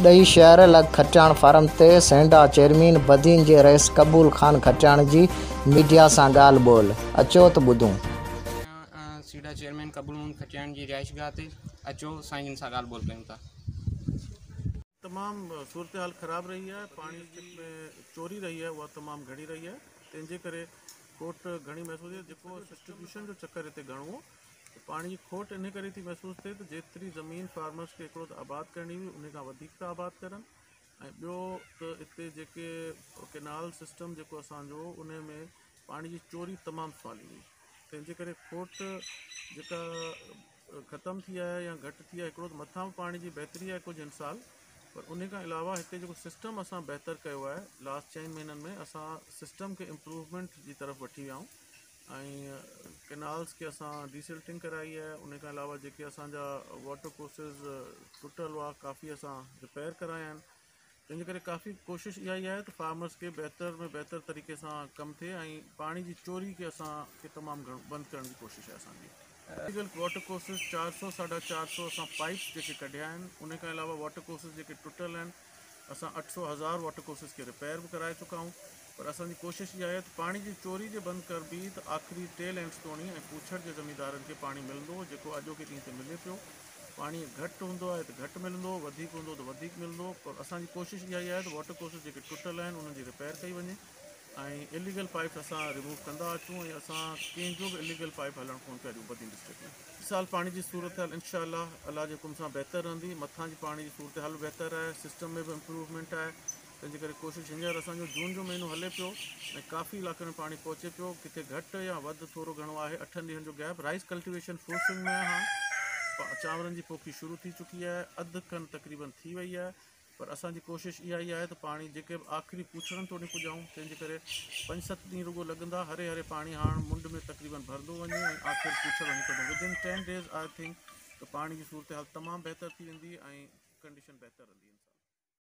ॾही शहर लॻ खटियाण फार्म ते सेंडा चेयरमैन बदीन जे रईस कबूल खान खटियाण जी मीडिया सां ॻाल्हि ॿोल। अचो त ॿुधूं। सीडा चेयरमैन कबूल खान खटियाण जी रिहाइशगाह ते अचो साईं सां ॻाल्हि ॿोल कयूं था। तमाम सूरत हाल ख़राब रही है, पानी में चोरी रही है वह तमाम घड़ी रही है, तंहिंजे करे खोट घणी महसूस है। जेको डिस्ट्रीब्यूशन जो चक्कर हिते घणो हो, पानी की खोट इन करे थी महसूस थे तो जेतरी ज़मीन फार्मर्स के हिकिड़ो त आबाद करनी हुई उन खां वधीक था आबाद करन। ऐं ॿियो त हिते जेके केनाल सिस्टम जेको असांजो उन में पानी जी चोरी तमामु सवाली हुई, तंहिंजे करे खोट जेका ख़तम थी आहे या घटि थी आहे। हिकिड़ो त मथां पानी जी बहितरी आहे कुझु हिन साल, पर उन खां अलावा हिते जेको सिस्टम असां बहितर कयो आहे लास्ट 4 महीननि में, असां सिस्टम के इम्प्रूवमेंट जी तरफ़ वठी विया आहियूं ऐं केनाल्स के असां डीसिल्टिंग कराई आहे। उन खां अलावा जेके असांजा वाटर कोर्सिस टुटल हुआ काफ़ी असां रिपेयर कराया आहिनि, तंहिंजे करे काफ़ी कोशिशि इहा ई आहे त फार्मर्स खे बहितर में बहितर तरीक़े सां कमु थिए ऐं पाणी जी चोरी खे असांखे तमामु घणो बंदि करण जी कोशिशि आहे असांजी। वाटर कोर्सिस 400 450 असां पाइप्स जेके कढिया आहिनि, उन खां अलावा वाटर कोर्सिस जेके टुटल आहिनि असां 800 1000 वाटर कोर्सिस खे रिपेयर बि कराए चुका आहियूं। पर असांजी कोशिशि इहा आहे त पाणी जी चोरी जे बंदि करबी त आख़िरी टेल एंड्स तोणी ऐं पूछड़ जे ज़मींदारनि खे पाणी मिलंदो जेको अॼोके ॾींहं ते मिले पियो। पाणी घटि हूंदो आहे त घटि मिलंदो, वधीक हूंदो त वधीक मिलंदो, पर असांजी कोशिशि इहा ई आहे त वाटर कोर्सिस जेके टुटल आहिनि उन्हनि जी रिपेयर कई वञे ऐं इलीगल पाइप असां रिमूव कंदा अचूं ऐं असां कंहिंजो बि इलीगल पाइप हलणु कोन पिया ॾियूं बदीन डिस्ट्रिक्ट में। इस साल पानी जी सूरत हाल इंशाअल्लाह अल्लाह जे हुकुम सां बहितर रहंदी। मथां जी पानी जी सूरत हाल बहितर आहे, सिस्टम में बि इम्प्रूवमेंट आहे, तंहिंजे करे कोशिशि हींअर असांजो जून जो महीनो हले पियो ऐं काफ़ी इलाइक़नि में पाणी पहुचे पियो, किथे घटि या वधि थोरो घणो आहे 8 ॾींहंनि जो gap. Rice cultivation full swing में आहे, चांवरनि जी पोखी शुरू थी चुकी आहे, अधु खनि तक़रीबन थी वई आहे, पर असांजी कोशिशि इहा ई आहे त पाणी जेके बि आख़िरी पूछड़नि तोड़ी पुॼाऊं, तंहिंजे करे 5-7 ॾींहं रुगो लॻंदा। हरे हरे पाणी हाणे मुंड में तक़रीबन भरंदो वञे ऐं आख़िर पूछड़ निकिरंदो। विदिन 10 days आई थिंक त पाणी जी सूरत हाल तमामु बहितर थी वेंदी ऐं कंडीशन बहितर रहंदी।